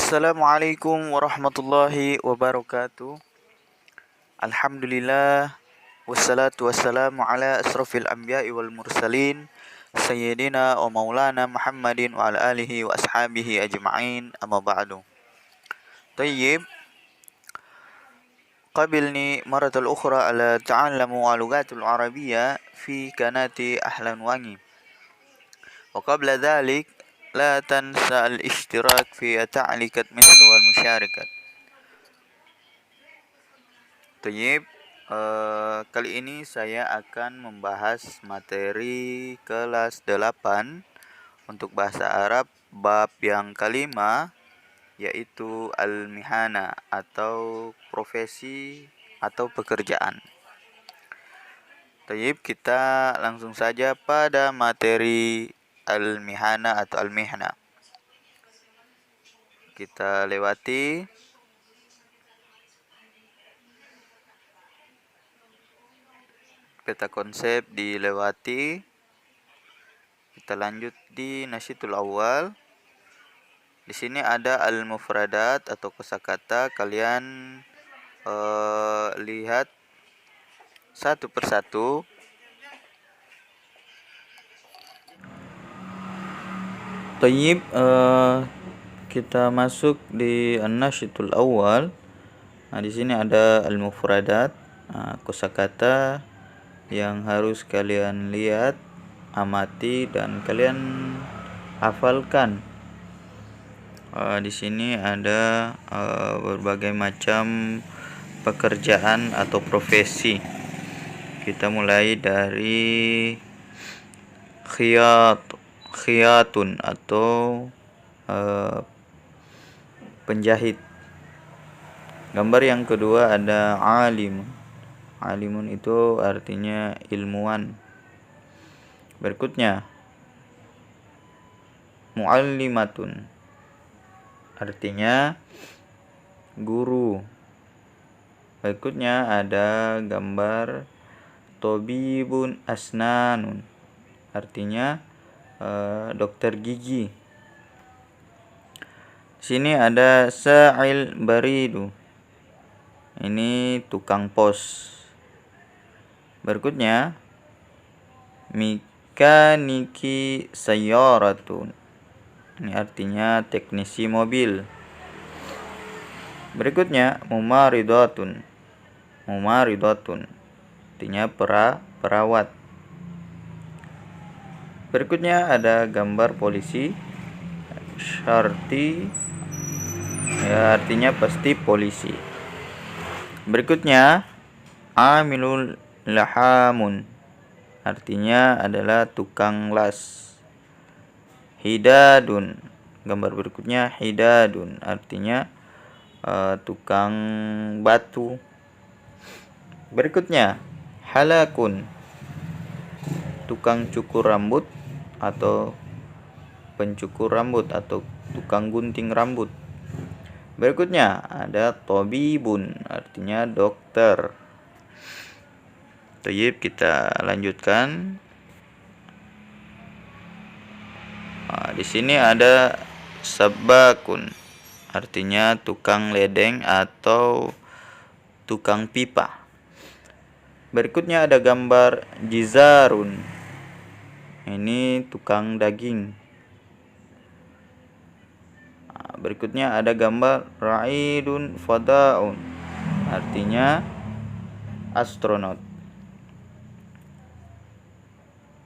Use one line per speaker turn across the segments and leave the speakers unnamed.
Assalamualaikum warahmatullahi wabarakatuh. Alhamdulillah wassalatu wassalamu ala asrafil anbiya'i wal mursalin sayyidina wa maulana Muhammadin wa ala alihi wa ashabihi ajma'in, amma ba'du. Tayyib, qabilni maratal ukhra ala ta'allamu lugatul arabiyya fi kanati Ahlan Wangi. Wa qabla dhalik la tansa al-ishtirak fi ta'likat mislu wal musyarikat. Tayyib, kali ini saya akan membahas materi kelas 8 untuk bahasa Arab bab yang kelima, yaitu al-mihana atau profesi atau pekerjaan. Tayyib, kita langsung saja pada materi al-mihana atau al-mihna. Kita lewati. Peta konsep dilewati. Kita lanjut di nasyitul awal. Di sini ada al-mufradat atau kosakata. Kalian lihat satu persatu. Tayyib, kita masuk di an-nasyitul awal. Nah, di sini ada al-mufradat, kosakata yang harus kalian lihat, amati, dan kalian hafalkan. Di sini ada berbagai macam pekerjaan atau profesi. Kita mulai dari khiyatun atau penjahit. Gambar yang kedua ada alim. Alimun itu artinya ilmuwan. Berikutnya muallimatun, artinya guru. Berikutnya ada gambar tobibun asnanun, artinya dokter gigi. Sini ada sa'il baridu, ini tukang pos. Berikutnya mekaniki sayyaratun, ini artinya teknisi mobil. Berikutnya mumaridatun, artinya perawat. Berikutnya ada gambar polisi, syarti, ya, artinya pasti polisi. Berikutnya amilul lahamun, artinya adalah tukang las. Hidadun, gambar berikutnya hidadun, artinya tukang batu. Berikutnya halakun, tukang cukur rambut atau pencukur rambut atau tukang gunting rambut. Berikutnya ada tobibun, artinya dokter. Tayyib, kita lanjutkan. Di sini ada sabakun, artinya tukang ledeng atau tukang pipa. Berikutnya ada gambar jizarun, ini tukang daging. Berikutnya ada gambar ra'idun fadaun, artinya astronot.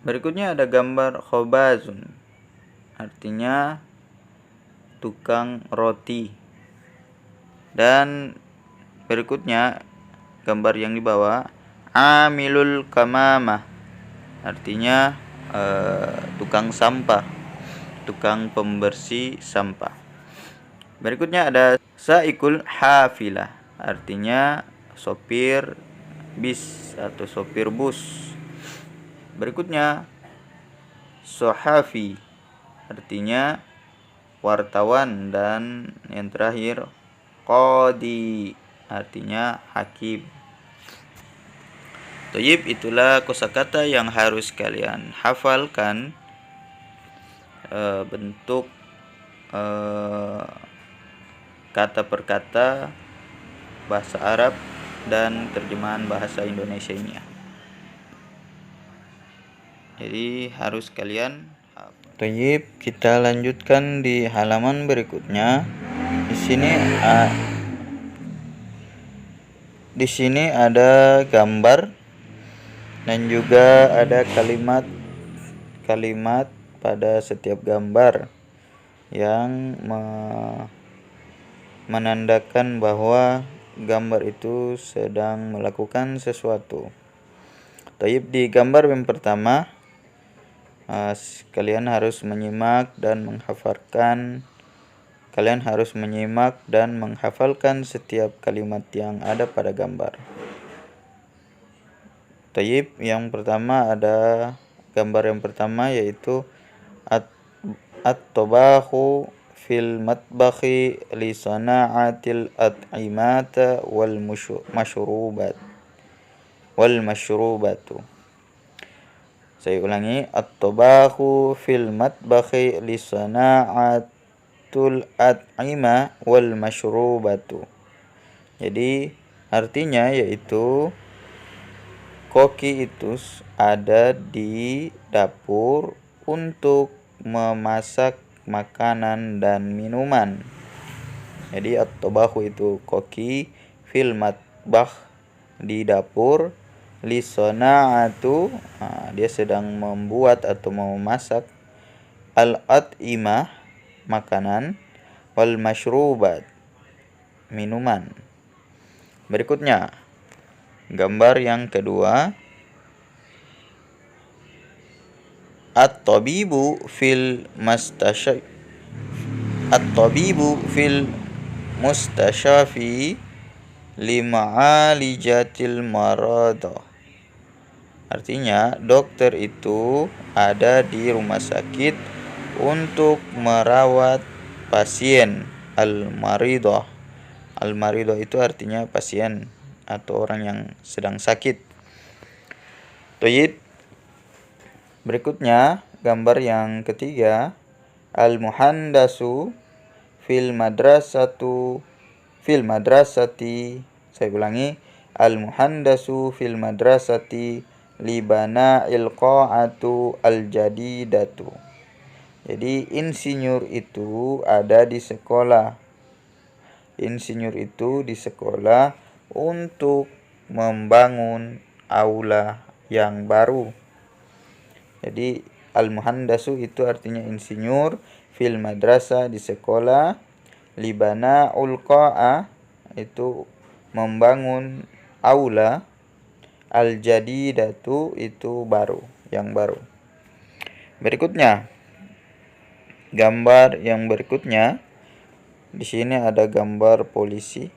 Berikutnya ada gambar khobazun, artinya tukang roti. Dan berikutnya gambar yang di bawah amilul kamamah, artinya tukang sampah, tukang pembersih sampah. Berikutnya ada saikul hafilah, artinya sopir bis atau sopir bus. Berikutnya sohafi, artinya wartawan. Dan yang terakhir qadi, artinya hakim. Tayyib, itulah kosakata yang harus kalian hafalkan. Bentuk kata per kata bahasa Arab dan terjemahan bahasa Indonesianya. Jadi harus kalian hafal. Tayyib, kita lanjutkan di halaman berikutnya. Di sini ada gambar dan juga ada kalimat pada setiap gambar yang menandakan bahwa gambar itu sedang melakukan sesuatu. Tayyib, di gambar yang pertama kalian harus menyimak dan menghafalkan setiap kalimat yang ada pada gambar. Tayyib, gambar yang pertama yaitu at-tabahu fil matbakhi li sana'atil at'imata wal mashrubatu. Saya ulangi, at-tabahu fil matbakhi li sana'atul at'ima wal mashrubatu. Jadi artinya yaitu koki itu ada di dapur untuk memasak makanan dan minuman. Jadi at-tabahu itu koki, fil matbakh di dapur, li sana'atu dia sedang membuat atau memasak, al-at'imah makanan, wal mashrubat minuman. Berikutnya gambar yang kedua, at-tabibu fil mustasyafi lima'alijatil marada. Artinya dokter itu ada di rumah sakit untuk merawat pasien. Al-maridah itu artinya pasien atau orang yang sedang sakit. Tayyib, berikutnya gambar yang ketiga, al-muhandasu fil madrasati. Saya ulangi, al-muhandasu fil madrasati libana ilqa'atu al-jadidatu. Jadi insinyur itu ada di sekolah. Insinyur itu di sekolah untuk membangun aula yang baru. Jadi al-muhandasu itu artinya insinyur, fil madrasah di sekolah, libana ulqa'a itu membangun aula, al-jadidatu itu baru, yang baru. Berikutnya gambar yang berikutnya, di sini ada gambar polisi.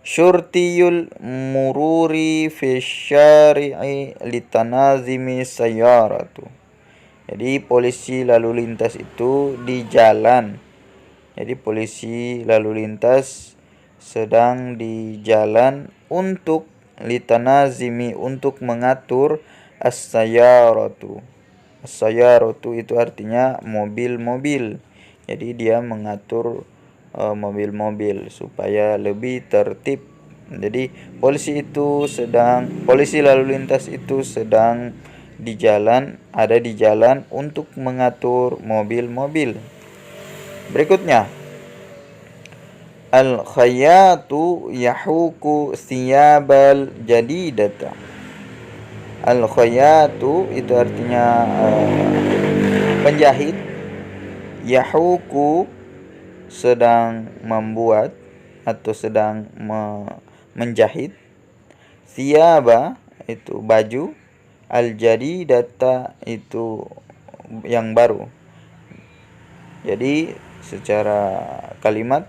Syurtiyul mururi fi syari'i litanazimi sayyaratu. Jadi polisi lalu lintas itu di jalan. Jadi polisi lalu lintas sedang di jalan untuk litanazimi, untuk mengatur as-sayyaratu. As-sayyaratu itu artinya mobil-mobil. Jadi dia mengatur mobil-mobil supaya lebih tertib. Jadi polisi lalu lintas itu sedang ada di jalan untuk mengatur mobil-mobil. Berikutnya, al-khayyatu yahuku thiyabal jadidata. Al-khayyatu itu artinya penjahit. Yahuku sedang membuat atau sedang menjahit. Thiyaba itu baju. Al-jadidata itu yang baru. Jadi secara kalimat,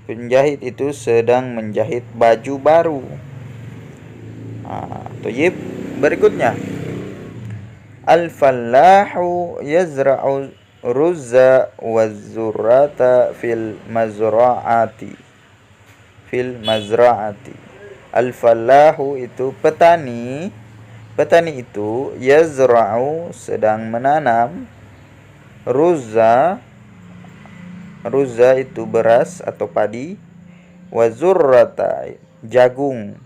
penjahit itu sedang menjahit baju baru. Tayyib, berikutnya, al-fallahu yazra'u ruzza waz-zurrata fil mazra'ati. Al-fallahu itu petani. Petani itu yazra'u sedang menanam, ruzza ruzza itu beras atau padi, wa zurrata jagung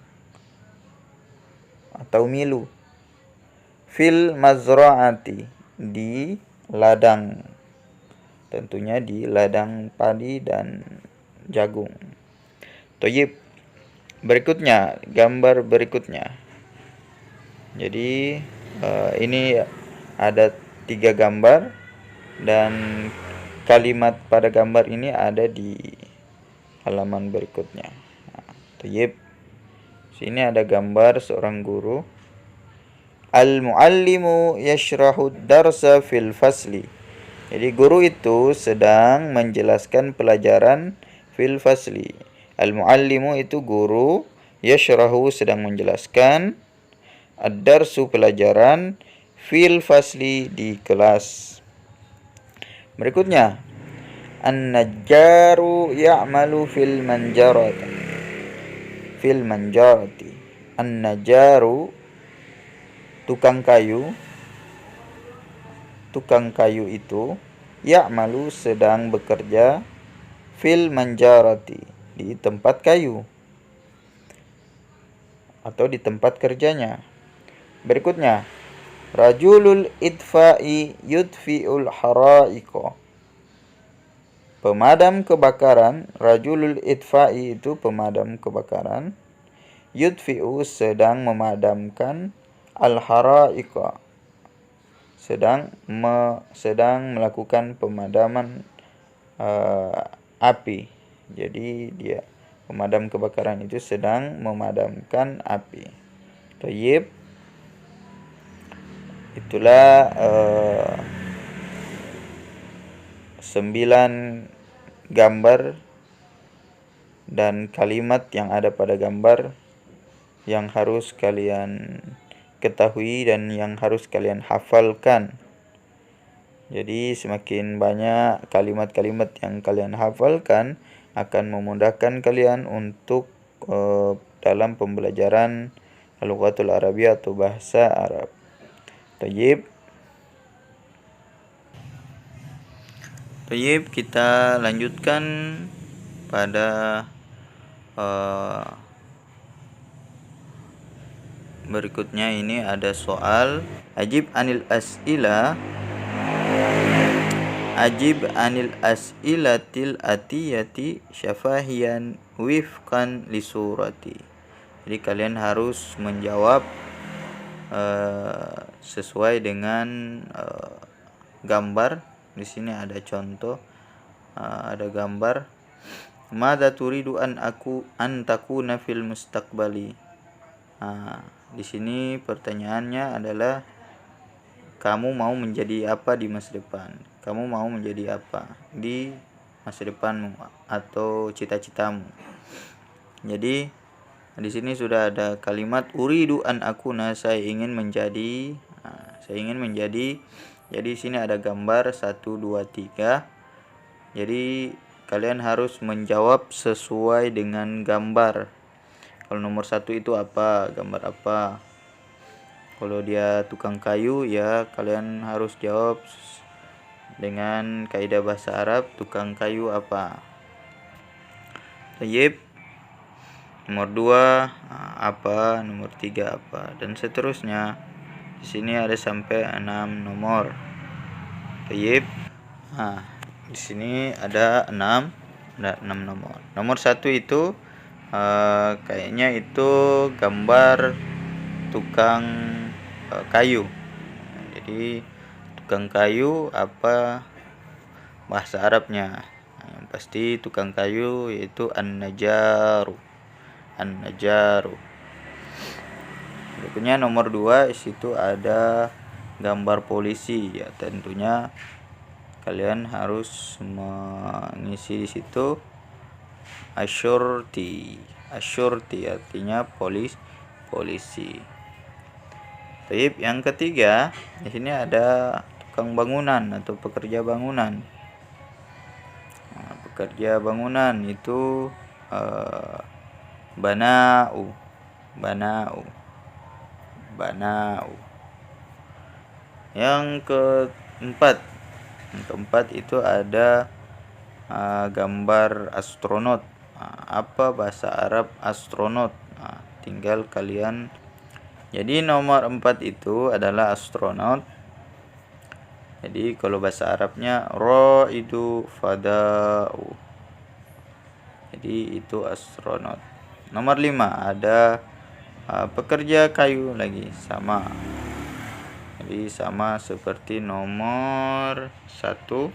atau milu, fil mazra'ati di ladang, tentunya di ladang padi dan jagung. Toyib, berikutnya, gambar berikutnya. Jadi ini ada 3 gambar dan kalimat pada gambar ini ada di halaman berikutnya. Toyib, sini ada gambar seorang guru. Al-muallimu yashrahu darsa fil fasli. Jadi guru itu sedang menjelaskan pelajaran fil fasli. Al-muallimu itu guru, yashrahu sedang menjelaskan, ad-darsu pelajaran, fil fasli di kelas. Berikutnya, an-najjaru ya'malu fil manjarati. Fil manjarati. An-najjaru tukang kayu. Tukang kayu itu ya'malu sedang bekerja fil manjarati di tempat kayu atau di tempat kerjanya. Berikutnya, rajulul idfa'i yudfi'ul hara'iqa. Pemadam kebakaran, rajulul idfa'i itu pemadam kebakaran, yudfi'u sedang memadamkan, al-hara'iqa sedang melakukan pemadaman api. Jadi dia pemadam kebakaran itu sedang memadamkan api. Thayyib. Itulah 9 gambar dan kalimat yang ada pada gambar yang harus kalian ketahui dan yang harus kalian hafalkan. Jadi semakin banyak kalimat-kalimat yang kalian hafalkan akan memudahkan kalian untuk dalam pembelajaran Al-Lughatul Arabiyyah atau bahasa Arab. Tayyib. Tayyib, kita lanjutkan pada berikutnya. Ini ada soal ajib anil as'ilatil atiyati syafahiyan wifqan li surati. Jadi kalian harus menjawab sesuai dengan gambar. Di sini ada contoh, ada gambar. Madza turidu an takuna fil mustaqbali. Di sini pertanyaannya adalah kamu mau menjadi apa di masa depan? Kamu mau menjadi apa di masa depanmu atau cita-citamu? Jadi di sini sudah ada kalimat uridu an akuna, saya ingin menjadi. Saya ingin menjadi. Jadi di sini ada gambar 1 2 3. Jadi kalian harus menjawab sesuai dengan gambar. Kalau nomor 1 itu apa? Gambar apa? Kalau dia tukang kayu, ya kalian harus jawab dengan kaidah bahasa Arab, tukang kayu apa? Tayyib. Nomor 2 apa? Nomor 3 apa? Dan seterusnya. Di sini ada sampai 6 nomor. Tayyib. Di sini ada 6 nomor. Nomor 1 itu kayaknya itu gambar tukang kayu. Jadi tukang kayu apa bahasa Arabnya? Yang pasti tukang kayu yaitu an-najaru. Berikutnya nomor 2, di situ ada gambar polisi. Ya tentunya kalian harus mengisi di situ asyurti artinya polisi. Baik, yang ketiga, di sini ada tukang bangunan atau pekerja bangunan. Pekerja bangunan itu bana'u. Yang keempat itu ada gambar astronot. Apa bahasa Arab astronot? Tinggal kalian. Jadi nomor 4 itu adalah astronot. Jadi kalau bahasa Arabnya raidu fada'u. Jadi itu astronot. Nomor 5 ada pekerja kayu lagi, sama. Jadi sama seperti nomor 1,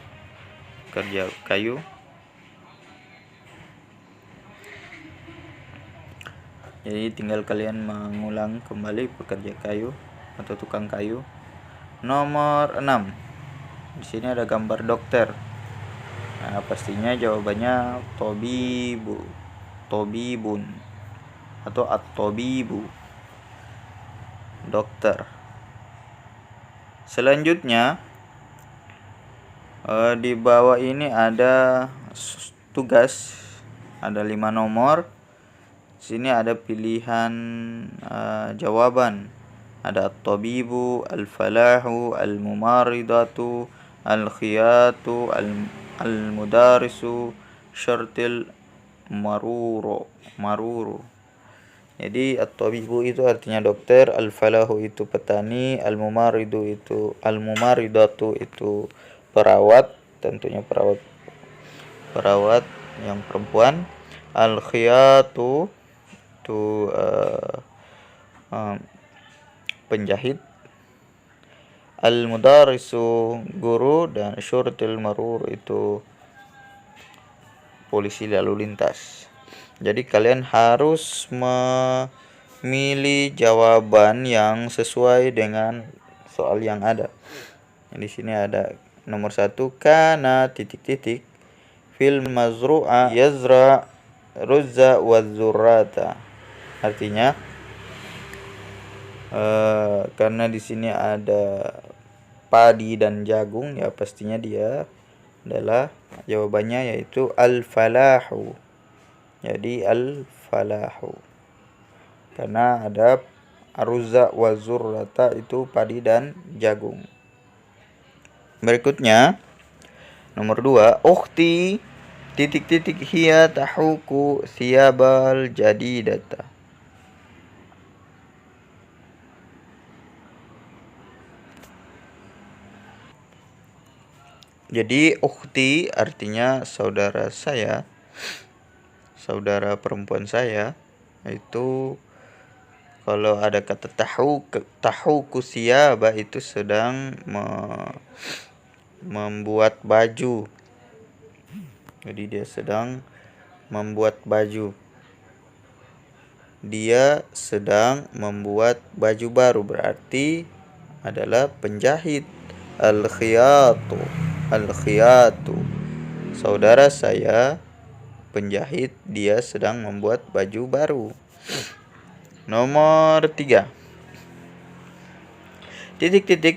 pekerja kayu. Jadi tinggal kalian mengulang kembali pekerja kayu atau tukang kayu. Nomor 6. Di sini ada gambar dokter. Pastinya jawabannya tobibun atau at-tobibu, dokter. Selanjutnya di bawah ini ada tugas, ada 5 nomor. Di sini ada pilihan jawaban. Ada at-tabibu, al-falahu, al-mumaridatu, al-khiyatu, al-mudarisu, syartil maruru. Jadi at-tabibu itu artinya dokter, al-falahu itu petani, al-mumaridatu itu perawat, tentunya perawat yang perempuan. Al-khiyatu itu penjahit. Al-mudarisu guru, dan syurtil marur itu polisi lalu lintas. Jadi kalian harus memilih jawaban yang sesuai dengan soal yang ada. Di sini ada nomor 1, kana ... fil mazru'a yazra ruzza wa zurrata. Artinya karena di sini ada padi dan jagung, ya pastinya dia adalah jawabannya yaitu al-falahu. Jadi al-falahu karena ada aruzza wa zurrata itu padi dan jagung. Berikutnya nomor 2, ukhti ... hiya tahuku thiyabal jadidata. Jadi ukhti artinya saudara saya, saudara perempuan saya. Itu kalau ada kata tahuku siyaba itu sedang membuat baju. Jadi dia sedang membuat baju. Dia sedang membuat baju baru, berarti adalah penjahit. Al-khiyatu, saudara saya penjahit, dia sedang membuat baju baru. Nomor 3, ...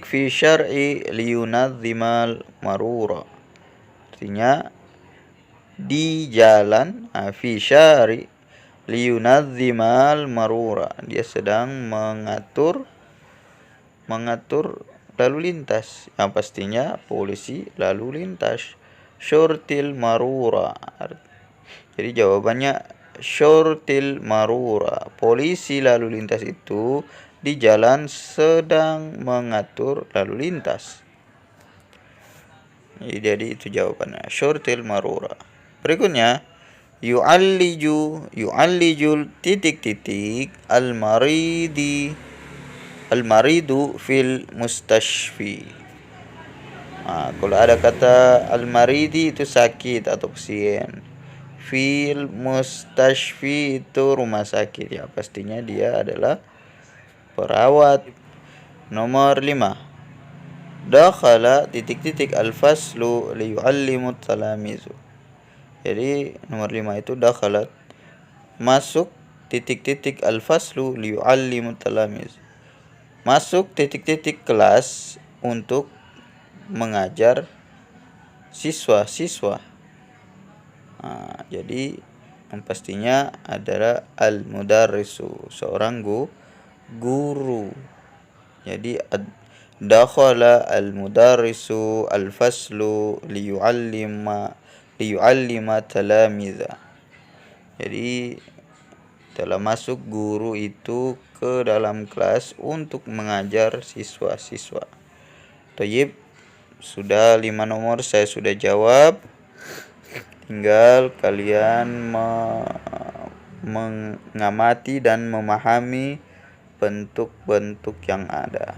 fi syar'i liyunadzimal marura. Artinya di jalan, fi syari liyunadzimal marura, dia sedang mengatur lalu lintas, yang pastinya polisi lalu lintas. Syurtil marura. Jadi jawabannya syurtil marura, polisi lalu lintas itu di jalan sedang mengatur lalu lintas. Jadi itu jawabannya syurtil marura. Berikutnya yu'allijul ... al-maridu fil mustashfi. Kalau ada kata al-maridi itu sakit atau pasien. Fil mustashfi itu rumah sakit, ya pastinya dia adalah perawat. Nomor 5, dakhala ... al-faslu liyu'allimu talamizu. Jadi nomor 5 itu dakhalat, masuk ... al-faslu liyu'allimu talamizu. Masuk ... kelas untuk mengajar siswa-siswa. Jadi yang pastinya adalah al-mudarrisu, seorang guru. Jadi dakhala al-mudarrisu al-faslu liyu'allima liyu'allima talamidha. Jadi telah masuk guru itu ke dalam kelas untuk mengajar siswa-siswa. Thayyib, sudah 5 nomor saya sudah jawab. Tinggal kalian mengamati dan memahami bentuk-bentuk yang ada.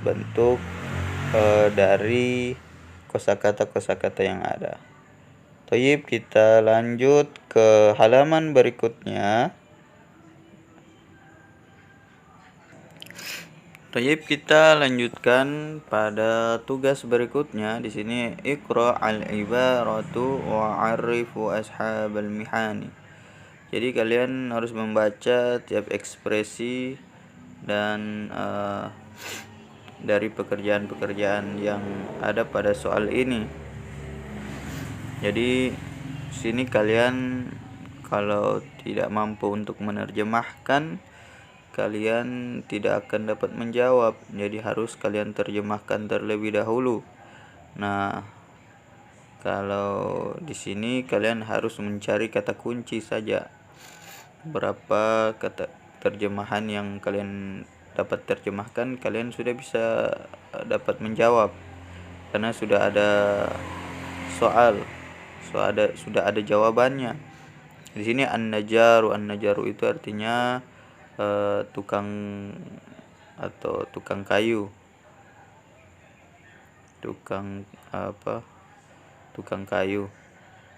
Bentuk dari kosakata-kosakata yang ada. Thayyib, kita lanjut ke halaman berikutnya. Thayyib, kita lanjutkan pada tugas berikutnya. Di sini iqra al-ibaratu wa'arifu ashabal mihani. Jadi kalian harus membaca tiap ekspresi dan dari pekerjaan-pekerjaan yang ada pada soal ini. Jadi sini kalian kalau tidak mampu untuk menerjemahkan, kalian tidak akan dapat menjawab. Jadi harus kalian terjemahkan terlebih dahulu. Nah, kalau di sini kalian harus mencari kata kunci saja. Berapa kata terjemahan yang kalian dapat terjemahkan, kalian sudah bisa dapat menjawab. Karena sudah ada soal, sudah ada jawabannya. Di sini an-najaru itu artinya tukang atau tukang kayu. Tukang kayu.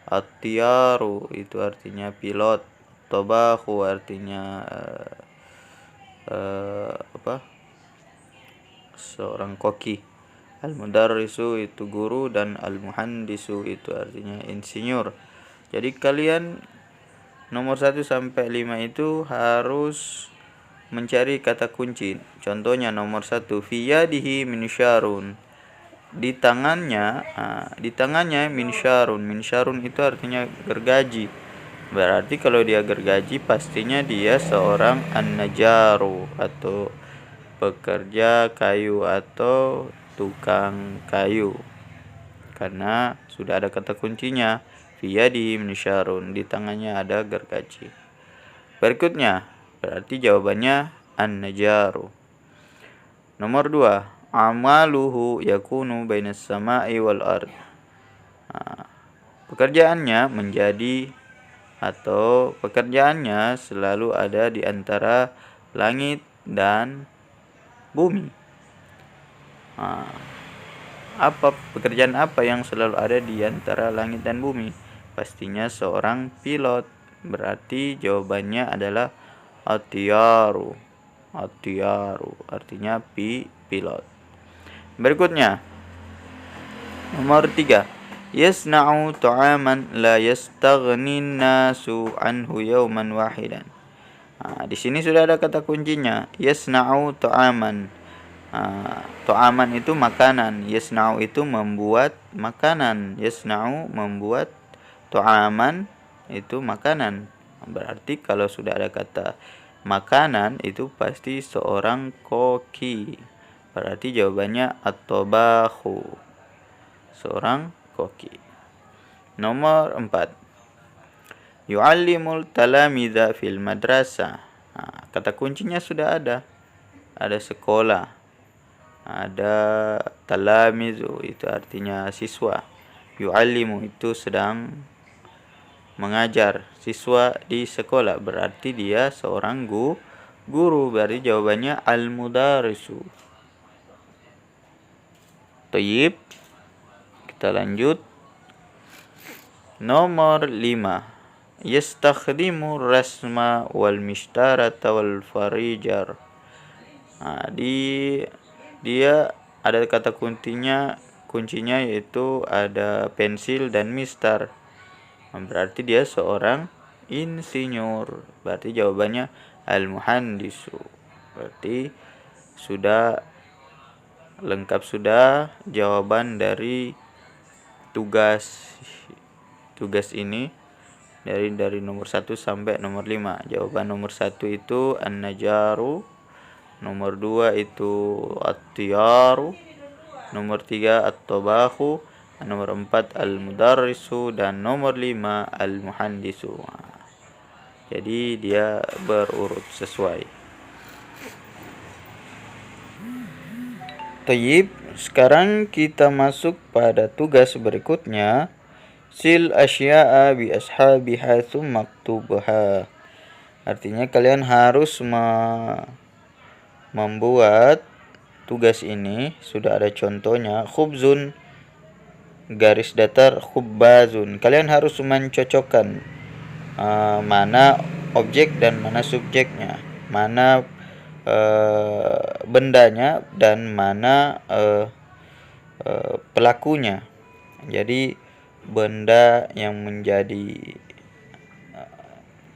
At-tiyaru itu artinya pilot. Tobahu artinya seorang koki. Al-mudarrisu itu guru, dan al-muhandisu itu artinya insinyur. Jadi kalian nomor 1 sampai 5 itu harus mencari kata kunci. Contohnya nomor 1, fi yadihi minsyarun. Di tangannya minsyarun. Minsyarun itu artinya gergaji. Berarti kalau dia gergaji pastinya dia seorang an-najaru atau pekerja kayu atau tukang kayu. Karena sudah ada kata kuncinya, fi yadihi minsyarun, di tangannya ada gergaji. Berikutnya, berarti jawabannya an-najaru. Nomor 2, amaluhu yakunu bainas sama'i wal ard. Pekerjaannya menjadi atau pekerjaannya selalu ada di antara langit dan bumi. Pekerjaan apa yang selalu ada di antara langit dan bumi? Pastinya seorang pilot. Berarti jawabannya adalah at-tiyaru. At-tiyaru artinya pilot. Berikutnya, nomor 3, yasna'u ta'aman la yastaghni nasu anhu yawman wahidan. Di sini sudah ada kata kuncinya, yasna'u ta'aman. Ta'aman itu makanan, yasna'u itu membuat makanan. Yasna'u membuat, ta'aman itu makanan. Berarti kalau sudah ada kata makanan itu pasti seorang koki. Berarti jawabannya at-tabahu, seorang koki. Nomor 4, yu'allimul talamidha fil madrasah. Kata kuncinya sudah ada. Ada sekolah. Ada talamizu itu artinya siswa. Yu'allimu itu sedang mengajar siswa di sekolah. Berarti dia seorang guru. Berarti jawabannya al-mudarrisu. Thayyib, kita lanjut. Nomor 5, yastakhdimu rasma wal mishtarata wal farijar. Dia ada kata kuncinya yaitu ada pensil dan mistar. Berarti dia seorang insinyur. Berarti jawabannya al-muhandisu. Berarti sudah lengkap sudah jawaban dari tugas ini dari nomor 1 sampai nomor 5. Jawaban nomor 1 itu an-najaru, nomor 2 itu at-tiyaru, nomor 3 at-tabahu, Nomor 4 al-mudarrisu, dan nomor 5 al-muhandisu. Jadi dia berurut sesuai. Tayyib, sekarang kita masuk pada tugas berikutnya. Sil asya'a bi ashabiha tsumma maktubha. Artinya kalian harus membuat tugas ini. Sudah ada contohnya. Khubzun garis datar khubbazun. Kalian harus mencocokkan mana objek dan mana subjeknya, mana bendanya dan mana pelakunya. Jadi benda yang menjadi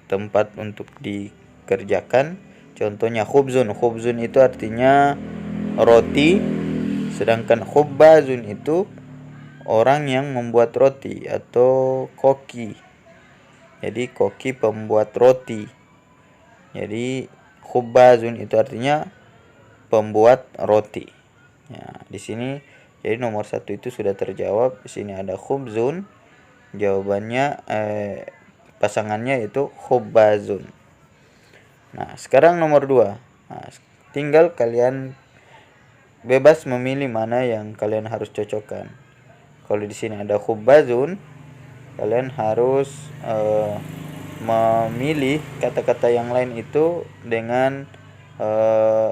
tempat untuk dikerjakan, contohnya khubzun. Khubzun itu artinya roti, sedangkan khubbazun itu orang yang membuat roti atau koki. Jadi koki pembuat roti. Jadi khubbazun itu artinya pembuat roti. Ya, di sini jadi nomor 1 itu sudah terjawab. Di sini ada khubzun. Jawabannya pasangannya itu khubbazun. Nah, sekarang nomor 2. Nah, tinggal kalian bebas memilih mana yang kalian harus cocokkan. Kalau di sini ada khubbazun, kalian harus memilih kata-kata yang lain itu dengan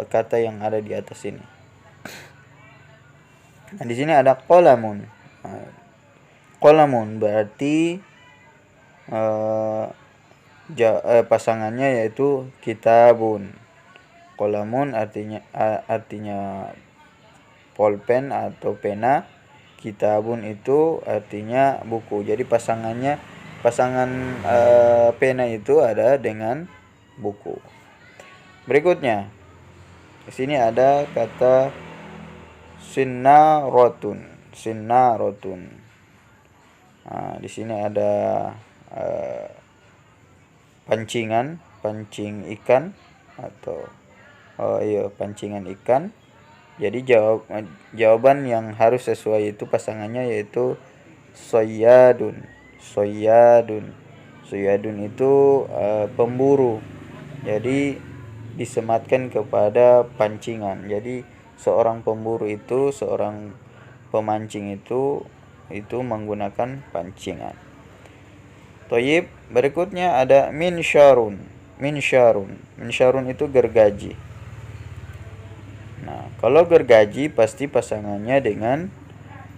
kata yang ada di atas ini. Nah, di sini ada qalamun. Qalamun berarti pasangannya yaitu kitabun. Qalamun artinya pulpen atau pena. Kitabun itu artinya buku. Jadi pasangan pena itu ada dengan buku. Berikutnya, di sini ada kata sinnarotun. Sinnarotun. Nah, di sini ada pancing ikan atau pancingan ikan. Jadi jawaban yang harus sesuai itu pasangannya yaitu soyadun. Soyadun. Soyadun itu pemburu. Jadi disematkan kepada pancingan. Jadi seorang pemburu itu, seorang pemancing itu menggunakan pancingan. Thayyib, berikutnya ada minsyarun. Minsyarun itu gergaji. Nah, kalau gergaji pasti pasangannya dengan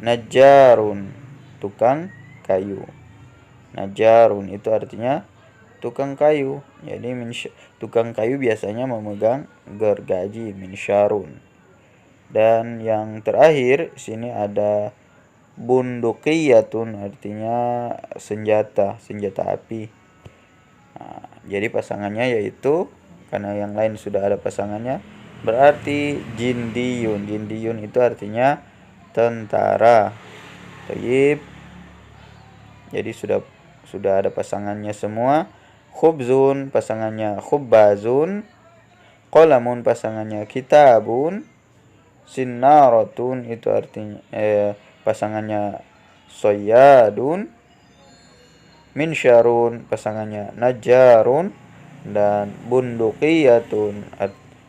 najjarun, tukang kayu. Najjarun itu artinya tukang kayu. Jadi tukang kayu biasanya memegang gergaji, minsyarun. Dan yang terakhir sini ada bunduqiyatun, artinya senjata api. Nah, jadi pasangannya yaitu, karena yang lain sudah ada pasangannya, berarti jindiyun. Jindiyun itu artinya tentara. Tayyib. Jadi sudah ada pasangannya semua. Khubzun pasangannya khubbazun. Qalamun pasangannya kitabun. Sinnaratun itu artinya pasangannya soyadun. Minsyarun pasangannya najjarun. Dan bunduqiyatun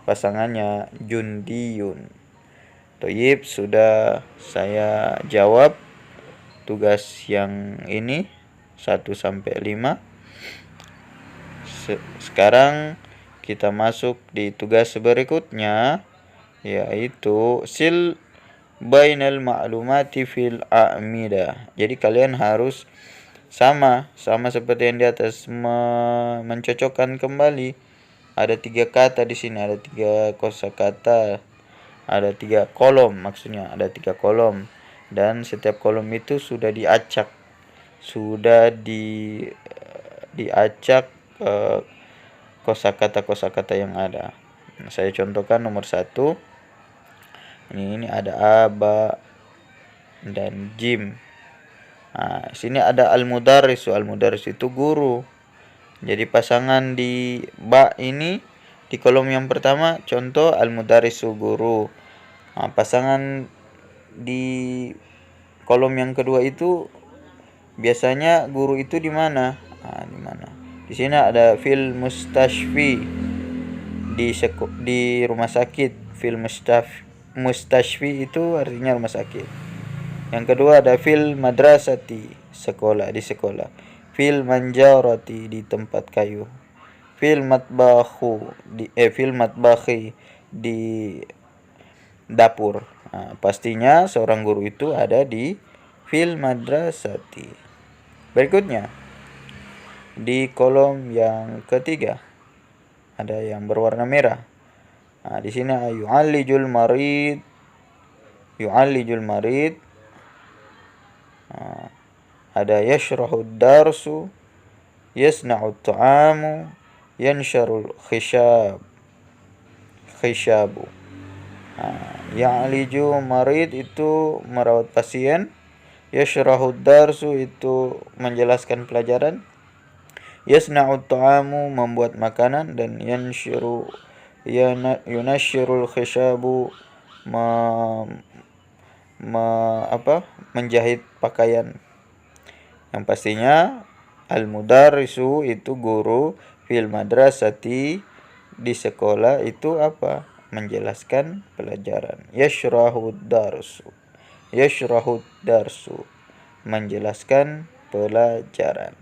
pasangannya jundiyun. Thayyib, sudah saya jawab tugas yang ini 1 sampai 5. Sekarang kita masuk di tugas berikutnya, yaitu sil bainal ma'lumati fil a'midah. Jadi kalian harus sama seperti yang di atas, mencocokkan kembali. Ada 3 kata di sini, ada 3 kosakata, ada 3 kolom, maksudnya ada 3 kolom, dan setiap kolom itu sudah diacak, diacak kosakata yang ada. Nah, saya contohkan nomor 1. Ini ada a, ba, dan jim. Nah, sini ada al-mudarris. Al-mudarris itu guru. Jadi pasangan di ba ini di kolom yang pertama, contoh al-mudarrisu guru. Nah, pasangan di kolom yang kedua itu biasanya guru itu di mana? Nah, di mana? Di sini ada fil mustashfi, di rumah sakit. Fil mustashfi itu artinya rumah sakit. Yang kedua ada fil madrasati, sekolah, di sekolah. Fil manjarati, di tempat kayu. Fil matbakhi, di dapur. Nah, pastinya seorang guru itu ada di fil madrasati. Berikutnya di kolom yang ketiga ada yang berwarna merah. Nah, di sini yu'allijul marid. Nah, ada yashrahud darsu, yasna'ut ta'amu, yansyarul khishabu. Ya'liju marid itu merawat pasien, yashrahud darsu itu menjelaskan pelajaran, yasna'ut ta'amu membuat makanan, dan yunashirul khishabu menjahit pakaian. Yang pastinya al-mudarrisu itu guru, fil madrasati di sekolah itu apa? Menjelaskan pelajaran. Yashrahud darsu menjelaskan pelajaran.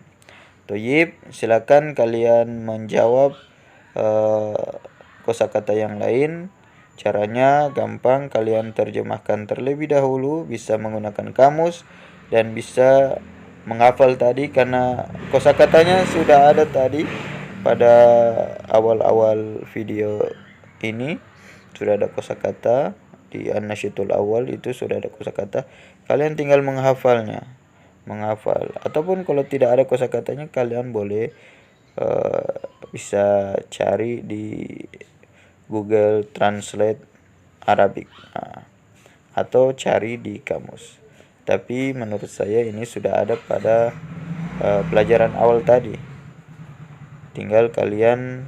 Toyib, silakan kalian menjawab kosakata yang lain. Caranya gampang, kalian terjemahkan terlebih dahulu, bisa menggunakan kamus dan bisa menghafal tadi karena kosakatanya sudah ada tadi pada awal-awal video ini. Sudah ada kosakata di an-nasyitul awal, itu sudah ada kosakata. Kalian tinggal menghafal, ataupun kalau tidak ada kosakatanya kalian boleh bisa cari di Google Translate Arabic, atau cari di kamus. Tapi menurut saya ini sudah ada pada pelajaran awal tadi. Tinggal kalian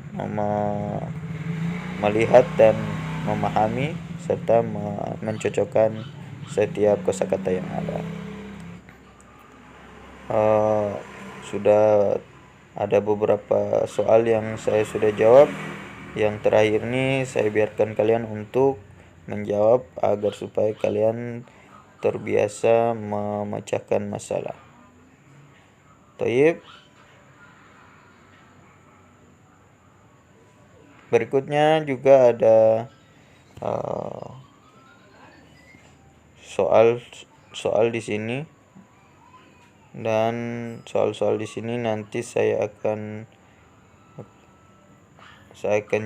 melihat dan memahami serta mencocokkan setiap kosakata yang ada. Sudah ada beberapa soal yang saya sudah jawab. Yang terakhir ini saya biarkan kalian untuk menjawab agar supaya kalian terbiasa memecahkan masalah. Taib. Berikutnya juga ada soal di sini, dan soal-soal di sini nanti saya akan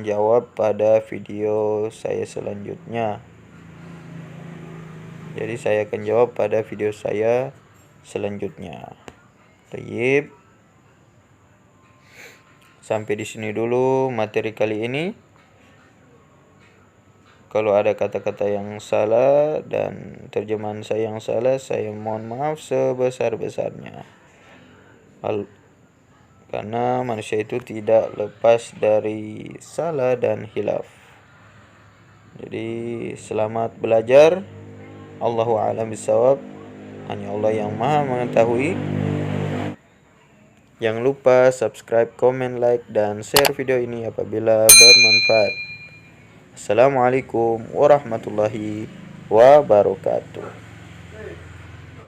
jawab pada video saya selanjutnya. Jadi saya akan jawab pada video saya selanjutnya. Taib. Sampai di sini dulu materi kali ini. Kalau ada kata-kata yang salah dan terjemahan saya yang salah, saya mohon maaf sebesar-besarnya. Karena manusia itu tidak lepas dari salah dan hilaf. Jadi selamat belajar. Allahu a'lam bishawab. Hanya Allah yang Maha mengetahui. Jangan lupa subscribe, comment, like, dan share video ini apabila bermanfaat. Assalamualaikum warahmatullahi wabarakatuh.